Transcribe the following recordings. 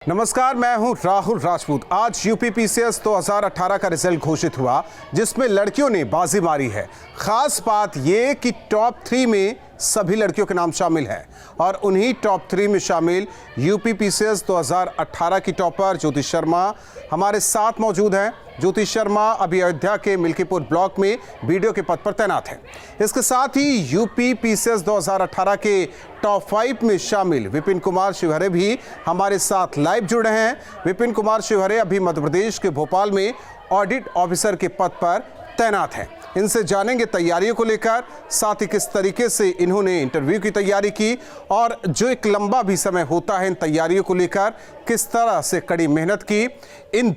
नमस्कार, मैं हूं राहुल राजपूत। आज यूपी पीसीएस 2018 का रिजल्ट घोषित हुआ जिसमें लड़कियों ने बाजी मारी है। खास बात यह कि टॉप 3 में सभी लड़कियों के नाम शामिल हैं और उन्हीं टॉप 3 में शामिल यूपी पीसीएस 2018 की टॉपर ज्योति शर्मा हमारे साथ मौजूद हैं। ज्योति शर्मा अभी अयोध्या के मिल्कीपुर ब्लॉक में बीडीओ के पद पर तैनात हैं। इसके साथ ही यूपी पीसीएस 2018 के टॉप 5 में शामिल विपिन कुमार शिवहरे भी हमारे साथ लाइव जुड़ रहे हैं। विपिन कुमार शिवहरे अभी मध्य प्रदेश के भोपाल में ऑडिट ऑफिसर के पद पर तैनात हैं। इनसे जानेंगे तैयारियों को लेकर, साथ ही किस तरीके से इन्होंने इंटरव्यू की तैयारी की और जो एक लंबा भी समय होता है इन तैयारियों को लेकर किस तरह से कड़ी मेहनत की। इन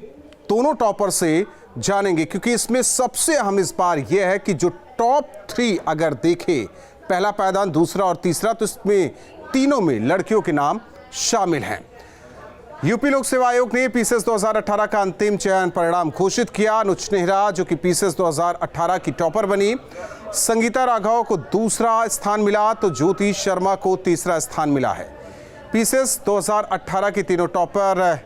दोनों टॉपर से जानेंगे क्योंकि इसमें सबसे अहम इस बार यह है कि जो टॉप 3 अगर देखें, पहला पायदान, दूसरा और तीसरा, तो इसमें तीनों में लड़कियों के नाम शामिल हैं। यूपी लोक सेवा आयोग ने पीसीएस 2018 का अंतिम चयन परिणाम घोषित किया। अनुज नेहरा जो कि पीसीएस 2018 की टॉपर बनी, संगीता राघव को दूसरा स्थान मिला तो ज्योति शर्मा को तीसरा स्थान मिला है। पीसीएस 2018 की तीनों टॉपर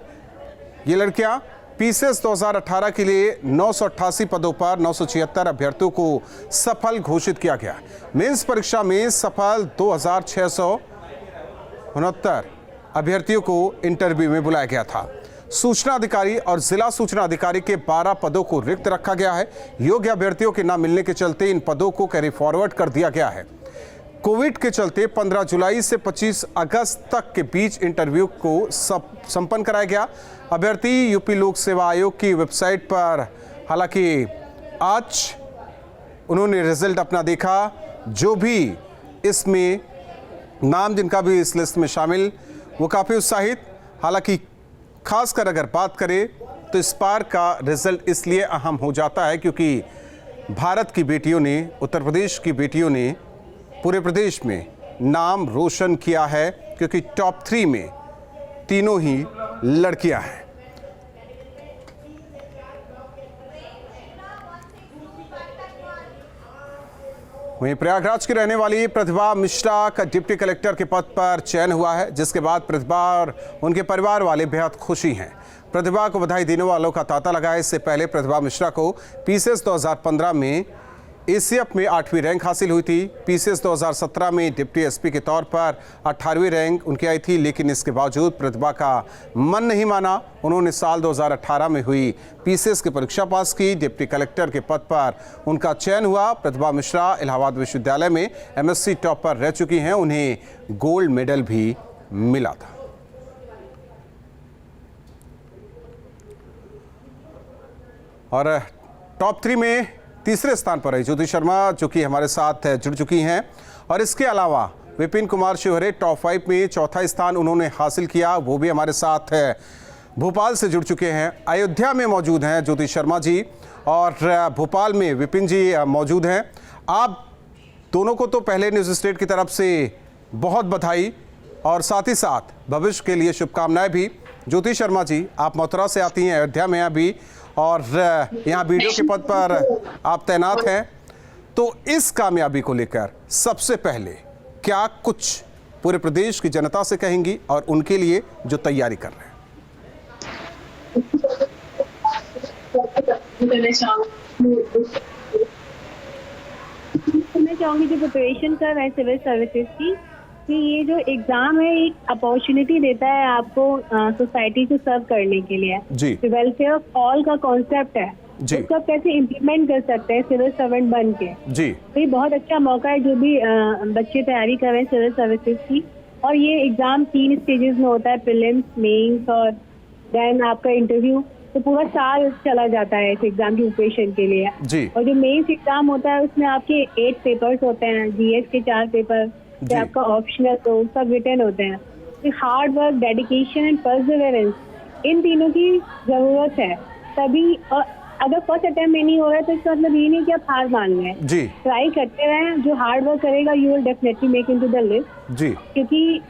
ये लड़कियां। पीसीएस 2018 के लिए 988 पदों पर 976 अभ्यर्थियों को सफल घोषित किया गया। मेंस परीक्षा में सफल 2669 अभ्यर्थियों को इंटरव्यू में बुलाया गया था। सूचना अधिकारी और जिला सूचना अधिकारी के 12 पदों को रिक्त रखा गया है। योग्य अभ्यर्थियों के न मिलने के चलते इन पदों को कैरी फॉरवर्ड कर दिया गया है। कोविड के चलते 15 जुलाई से 25 अगस्त तक के बीच इंटरव्यू को संपन्न कराया गया। अभ्यर्थी यूपी लोक सेवा आयोग की वेबसाइट पर हालांकि आज उन्होंने रिजल्ट अपना देखा। जो भी इसमें नाम जिनका भी इस लिस्ट में शामिल, वो काफ़ी उत्साहित। हालांकि खासकर अगर बात करें तो इस बार का रिजल्ट इसलिए अहम हो जाता है क्योंकि भारत की बेटियों ने, उत्तर प्रदेश की बेटियों ने पूरे प्रदेश में नाम रोशन किया है क्योंकि टॉप 3 में तीनों ही लड़कियां हैं। वहीं प्रयागराज की रहने वाली प्रतिभा मिश्रा का डिप्टी कलेक्टर के पद पर चयन हुआ है, जिसके बाद प्रतिभा और उनके परिवार वाले बेहद खुशी हैं। प्रतिभा को बधाई देने वालों का तांता लगा है। इससे पहले प्रतिभा मिश्रा को पीसीएस 2015 में एसीएफ में 8वीं रैंक हासिल हुई थी। पीसीएस 2017 में डिप्टी एसपी के तौर पर 18वीं रैंक उनकी आई थी, लेकिन इसके बावजूद प्रतिभा का मन नहीं माना। उन्होंने साल 2018 में हुई पीसीएस की परीक्षा पास की। डिप्टी कलेक्टर के पद पर उनका चयन हुआ। प्रतिभा मिश्रा इलाहाबाद विश्वविद्यालय में एमएससी टॉपर रह चुकी हैं। उन्हें गोल्ड मेडल भी मिला था। और टॉप 3 में तीसरे स्थान पर है ज्योति शर्मा जो कि हमारे साथ जुड़ चुकी हैं। और इसके अलावा विपिन कुमार शिवहरे टॉप 5 में चौथा स्थान उन्होंने हासिल किया, वो भी हमारे साथ भोपाल से जुड़ चुके हैं। अयोध्या में मौजूद हैं ज्योति शर्मा जी और भोपाल में विपिन जी मौजूद हैं। आप दोनों को तो पहले न्यूज़ स्टेट की तरफ से बहुत बधाई और साथ ही साथ भविष्य के लिए शुभकामनाएं भी। ज्योति शर्मा जी, आप मथुरा से आती हैं, अयोध्या में अभी, और यहाँ बीडीओ के पद पर आप तैनात हैं, तो इस कामयाबी को लेकर सबसे पहले क्या कुछ पूरे प्रदेश की जनता से कहेंगी और उनके लिए जो तैयारी कर रहे हैं? मैं चाहूंगी जो प्रिपरेशन कर रहे हैं सिविल सर्विसेज की, कि ये जो एग्जाम है एक अपॉर्चुनिटी देता है आपको सोसाइटी को सर्व करने के लिए। जी। वेलफेयर ऑफ ऑल का कॉन्सेप्ट है, जी। उसको कैसे इम्प्लीमेंट कर सकते हैं सिविल सर्वेंट बन के। जी। तो ये बहुत अच्छा मौका है जो भी बच्चे तैयारी कर रहे हैं सिविल सर्विसेज की। और ये एग्जाम 3 स्टेजेस में होता है, प्रीलिम्स, मेंस और देन आपका इंटरव्यू। तो पूरा साल चला जाता है इस एग्जाम की प्रिपरेशन के लिए। जी। और जो मेंस एग्जाम होता है उसमें आपके 8 पेपर्स होते हैं, जीएस के 4 पेपर, आपका ऑप्शनल, तो सब रिटर्न होते हैं। Hard work, dedication and perseverance, इन तीनों की जरूरत है तभी। और अगर फर्स्ट अटेम्प्ट में नहीं हो रहा है तो इसका मतलब ये नहीं कि आप हार मान लें। जी। ट्राई करते रहें। जो हार्ड वर्क करेगा you will definitely make into the list. जी। क्योंकि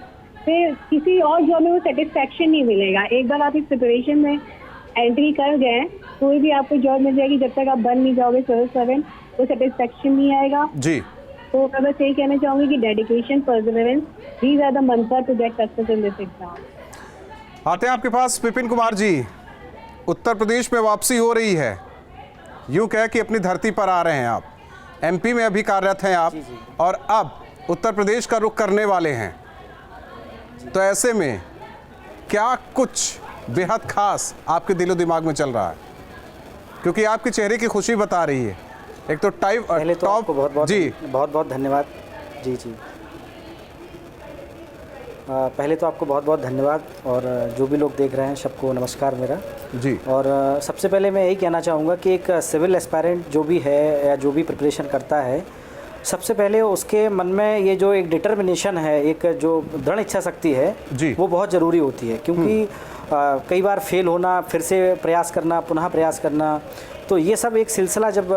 फिर किसी और जॉब में वो सेटिस्फेक्शन नहीं मिलेगा। एक बार आप इस प्रिपरेशन में एंट्री कर गए, कोई भी आपको जॉब मिल जाएगी, जब तक आप बन नहीं जाओगे सिविल सर्वेंट वो सेटिस्फेक्शन नहीं आएगा। जी। तो मैं बस यही कहना चाहूंगी कि dedication, perseverance, these are the mantra to get success in this exam. आते हैं आपके पास विपिन कुमार जी। उत्तर प्रदेश में वापसी हो रही है, यूं कह कि अपनी धरती पर आ रहे हैं आप। एमपी में अभी कार्यरत हैं आप और अब उत्तर प्रदेश का रुख करने वाले हैं, तो ऐसे में क्या कुछ बेहद खास आपके दिलो दिमाग में चल रहा है? क्योंकि आपके चेहरे की खुशी बता रही है। एक तो पहले तो आपको बहुत बहुत धन्यवाद जी। पहले तो आपको बहुत बहुत धन्यवाद और जो भी लोग देख रहे हैं सबको नमस्कार मेरा जी। और सबसे पहले मैं यही कहना चाहूँगा कि एक सिविल एस्पायरेंट जो भी है या जो भी प्रिपरेशन करता है, सबसे पहले उसके मन में ये जो एक डिटर्मिनेशन है, एक जो दृढ़ इच्छा शक्ति है जी, वो बहुत ज़रूरी होती है। क्योंकि कई बार फेल होना, फिर से प्रयास करना, पुनः प्रयास करना, तो ये सब एक सिलसिला जब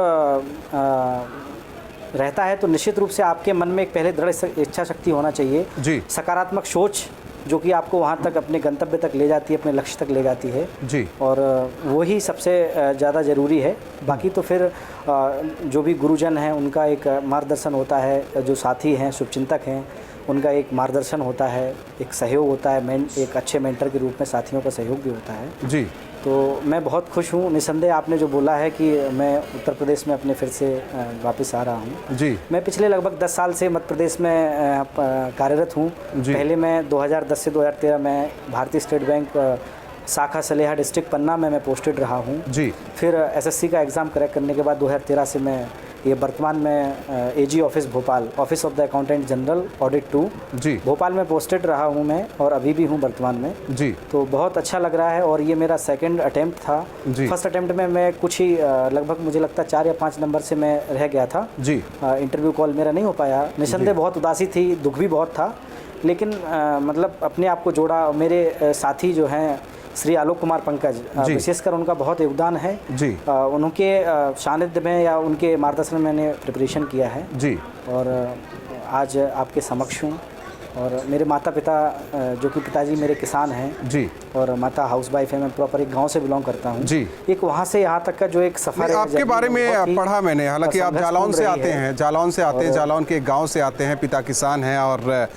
रहता है तो निश्चित रूप से आपके मन में एक पहले दृढ़ इच्छा शक्ति होना चाहिए जी। सकारात्मक सोच जो कि आपको वहाँ तक अपने गंतव्य तक ले जाती है, अपने लक्ष्य तक ले जाती है जी। और वही सबसे ज़्यादा ज़रूरी है। बाकी तो फिर जो भी गुरुजन हैं उनका एक मार्गदर्शन होता है, जो साथी हैं, शुभचिंतक हैं, उनका एक मार्गदर्शन होता है, एक सहयोग होता है, एक अच्छे मेंटर के रूप में साथियों का सहयोग भी होता है जी। तो मैं बहुत खुश हूँ। निसंदेह आपने जो बोला है कि मैं उत्तर प्रदेश में अपने फिर से वापस आ रहा हूँ जी। मैं पिछले लगभग 10 साल से मध्य प्रदेश में कार्यरत हूँ। पहले मैं 2010 से 2013 में भारतीय स्टेट बैंक शाखा सलेहा डिस्ट्रिक्ट पन्ना में मैं पोस्टेड रहा हूँ जी। फिर एसएससी का एग्ज़ाम क्रैक करने के बाद 2013 से मैं ये वर्तमान में AG office Bhopal, office of the accountant general audit 2 जी, भोपाल में पोस्टेड रहा हूँ मैं और अभी भी हूँ वर्तमान में जी। तो बहुत अच्छा लग रहा है और ये मेरा सेकंड अटेम्प्ट था। फर्स्ट अटेम्प्ट में मैं कुछ ही लगभग मुझे लगता है 4 या 5 नंबर से मैं रह गया था जी। इंटरव्यू कॉल मेरा नहीं हो पाया। निसंदेह बहुत उदासी थी, दुख भी बहुत था, लेकिन मतलब अपने आप को जोड़ा। मेरे साथी जो हैं श्री आलोक कुमार पंकज, विशेषकर उनका बहुत योगदान है जी। उनके सानिध्य में या उनके मार्गदर्शन में मैंने प्रिपरेशन किया है जी और आज आपके समक्ष हूँ। और मेरे माता पिता जो कि पिताजी मेरे किसान हैं जी और माता हाउसवाइफ है। मैं प्रॉपर एक गांव से बिलोंग करता हूँ जी। एक वहाँ से यहाँ तक का जो एक सफ़र है, आपके बारे में पढ़ा मैंने, हालांकि आप जालौन से आते हैं, जालौन के गाँव से आते हैं, पिता किसान हैं और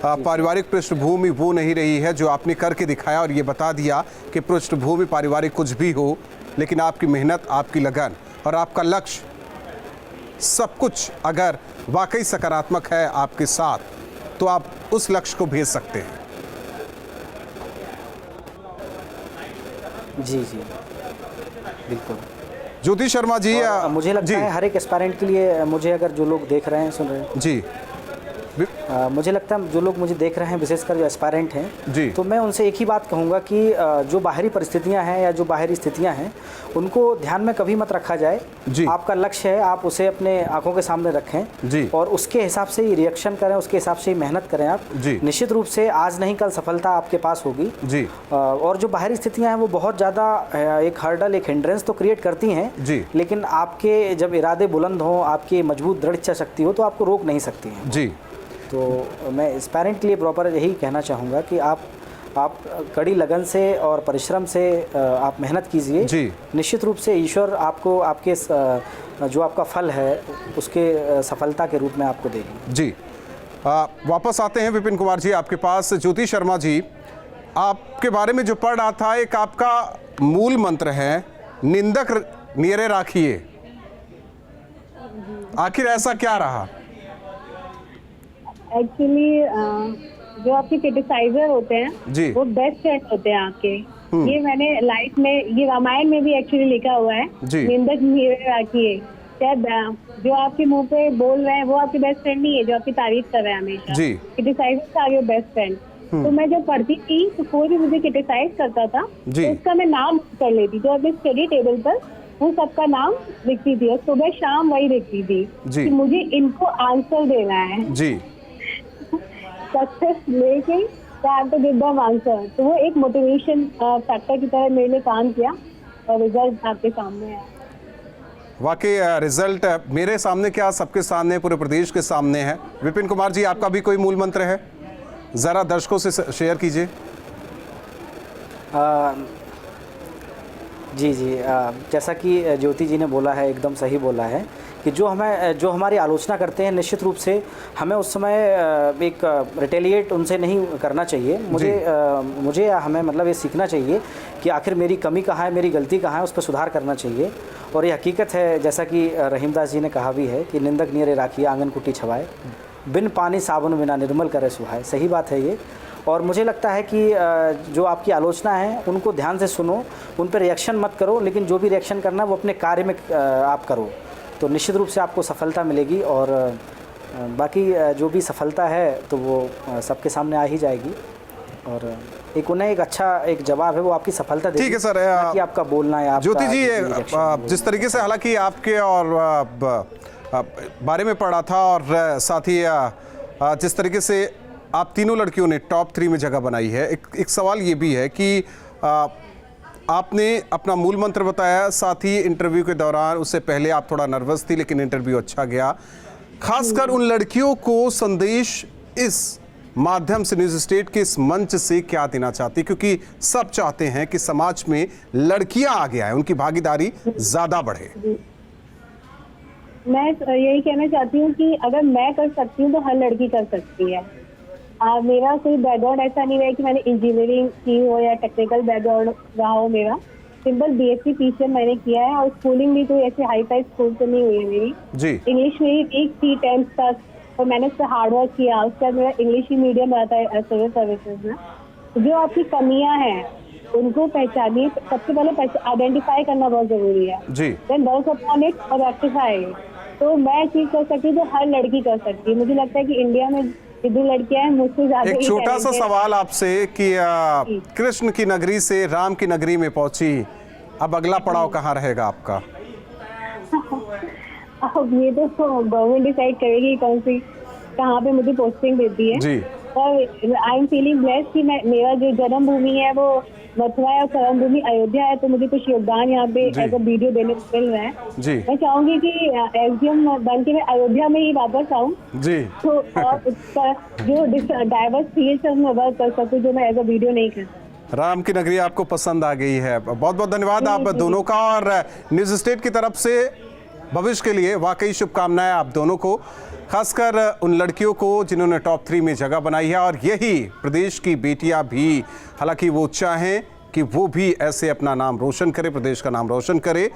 पारिवारिक पृष्ठभूमि वो नहीं रही है जो आपने करके दिखाया और ये बता दिया कि पृष्ठभूमि पारिवारिक कुछ भी हो, लेकिन आपकी मेहनत, आपकी लगन और आपका लक्ष्य, सब कुछ अगर वाकई सकारात्मक है आपके साथ, तो आप उस लक्ष्य को भेज सकते हैं। जी जी बिल्कुल। ज्योति शर्मा जी, मुझे लगता है हर एक एस्पायरेंट के लिए, मुझे अगर जो लोग देख रहे हैं, सुन रहे हैं जी, मुझे लगता है जो लोग मुझे देख रहे हैं, विशेषकर जो एस्पायरेंट हैं जी, तो मैं उनसे एक ही बात कहूँगा कि जो बाहरी परिस्थितियाँ हैं या जो बाहरी स्थितियाँ हैं उनको ध्यान में कभी मत रखा जाए जी। आपका लक्ष्य है, आप उसे अपने आंखों के सामने रखें जी और उसके हिसाब से ही रिएक्शन करें, उसके हिसाब से ही मेहनत करें आप जी। निश्चित रूप से आज नहीं कल सफलता आपके पास होगी जी। और जो बाहरी स्थितियाँ हैं वो बहुत ज़्यादा एक हर्डल, एक हिंड्रेंस तो क्रिएट करती हैं जी, लेकिन आपके जब इरादे बुलंद हों, आपकी मजबूत दृढ़ इच्छा शक्ति हो, तो आपको रोक नहीं सकती हैं जी। तो मैं एस्पायरेंट के लिए प्रॉपर यही कहना चाहूँगा कि आप कड़ी लगन से और परिश्रम से आप मेहनत कीजिए जी। निश्चित रूप से ईश्वर आपको आपके जो आपका फल है उसके सफलता के रूप में आपको देगी जी। वापस आते हैं विपिन कुमार जी आपके पास। ज्योति शर्मा जी, आपके बारे में जो पढ़ रहा था, एक आपका मूल मंत्र है, निंदक नियरे राखिए। आखिर ऐसा क्या रहा? एक्चुअली जो आपके क्रिटिसाइजर होते हैं जी, वो बेस्ट फ्रेंड होते हैं आपके। ये मैंने लाइफ में, ये रामायण में भी एक्चुअली लिखा हुआ है, निंदक नियरे राखिए। जो आपके मुंह पे बोल रहे हैं वो आपके बेस्ट फ्रेंड नहीं है, जो आपकी तारीफ कर रहे हैं हमेशा, criticiser are your best friend. तो मैं जब पढ़ती थी तो कोई भी मुझे क्रिटिसाइज करता था तो उसका मैं नाम कर लेती थी, अपने स्टडी टेबल पर वो सबका नाम लिखती थी और सुबह शाम वही लिखती थी कि मुझे इनको आंसर देना है जी। सक्सेस लेके तो गिव देम आंसर। तो वो एक मोटिवेशन फैक्टर की तरह मेरे लिए काम किया और रिजल्ट आपके सामने है। वाकई रिजल्ट मेरे सामने क्या, सबके सामने, पूरे प्रदेश के सामने है। विपिन कुमार जी, आपका भी कोई मूल मंत्र है, ज़रा दर्शकों से शेयर कीजिए। जी जी, जैसा कि ज्योति जी ने बोला है, एकदम सही बोला है कि जो हमारी आलोचना करते हैं निश्चित रूप से हमें उस समय एक रिटेलिएट उनसे नहीं करना चाहिए। मुझे हमें मतलब ये सीखना चाहिए कि आखिर मेरी कमी कहाँ है, मेरी गलती कहाँ है, उस पर सुधार करना चाहिए। और ये हकीकत है, जैसा कि रहीमदास जी ने कहा भी है कि निंदक नियरे राखिए आंगन कुटी छवाए, बिन पानी साबुन बिना निर्मल करे सुहाए। सही बात है ये। और मुझे लगता है कि जो आपकी आलोचना है उनको ध्यान से सुनो, उन पर रिएक्शन मत करो, लेकिन जो भी रिएक्शन करना है वो अपने कार्य में आप करो, तो निश्चित रूप से आपको सफलता मिलेगी। और बाकी जो भी सफलता है तो वो सबके सामने आ ही जाएगी। और उन्हें एक अच्छा एक जवाब है वो आपकी सफलता देगी। ठीक है सर, कि आपका बोलना है। ज्योति जी, जिस तरीके से हालांकि आपके और बारे में पढ़ा था और साथ ही जिस तरीके से आप तीनों लड़कियों ने टॉप 3 में जगह बनाई है, एक सवाल ये भी है कि आपने अपना मूल मंत्र बताया, साथ ही इंटरव्यू के दौरान, उससे पहले आप थोड़ा नर्वस थी लेकिन इंटरव्यू अच्छा गया। खासकर उन लड़कियों को संदेश इस माध्यम से, न्यूज़ स्टेट के इस मंच से क्या देना चाहती, क्योंकि सब चाहते हैं कि समाज में लड़कियां आगे आए, उनकी भागीदारी ज्यादा बढ़े। मैं यही कहना चाहती हूँ कि अगर मैं कर सकती हूँ तो हर लड़की कर सकती है। मेरा कोई बैकग्राउंड ऐसा नहीं रहा कि मैंने इंजीनियरिंग की हो या टेक्निकल बैकग्राउंड रहा हो। मेरा सिंपल बीएससी पीसीएम मैंने किया है और स्कूलिंग भी कोई ऐसे हाई फाई स्कूल से नहीं हुई है मेरी जी। इंग्लिश मेरी ठीक थी 10th तक, और मैंने उस पर हार्ड वर्क किया। उसके बाद मेरा इंग्लिश ही मीडियम रहता है सिविल सर्विसेज में। जो आपकी कमियां हैं उनको पहचानिए, सबसे पहले आइडेंटिफाई करना बहुत जरूरी है जी। देन वर्क अपॉन इट और रेक्टिफाई। तो मैं चीज कर सकती हूँ तो हर लड़की कर सकती है। मुझे लगता है कि इंडिया में जितनी लड़कियां हैं मुझसे ज्यादा। एक छोटा सा सवाल आपसे कि कृष्ण की नगरी से राम की नगरी में पहुंची, अब अगला पड़ाव कहाँ रहेगा आपका? अब ये तो गवर्नमेंट डिसाइड करेगी कौन सी कहाँ पे मुझे पोस्टिंग देती है जी। और आई एम फीलिंग ब्लेस्ड कि मेरा जो जन्मभूमि है वो मथुरा है और कर्म भूमि अयोध्या है, तो मुझे कुछ योगदान यहाँ पे एज अ वीडियो देने को मिल रहा है जी। मैं चाहूंगी कि एसडीएम बन के मैं अयोध्या में ही वापस आऊँ जी। तो जो डाइवर्स फील्ड है उसमें वर्क कर सकूँ जो मैं एज अ वीडियो नहीं कर। राम की नगरी आपको पसंद आ गई है, बहुत बहुत धन्यवाद आप दोनों का। और न्यूज़ स्टेट की तरफ से भविष्य के लिए वाकई शुभकामनाएं आप दोनों को, खासकर उन लड़कियों को जिन्होंने टॉप 3 में जगह बनाई है। और यही प्रदेश की बेटियां भी, हालांकि वो चाहें कि वो भी ऐसे अपना नाम रोशन करे, प्रदेश का नाम रोशन करे।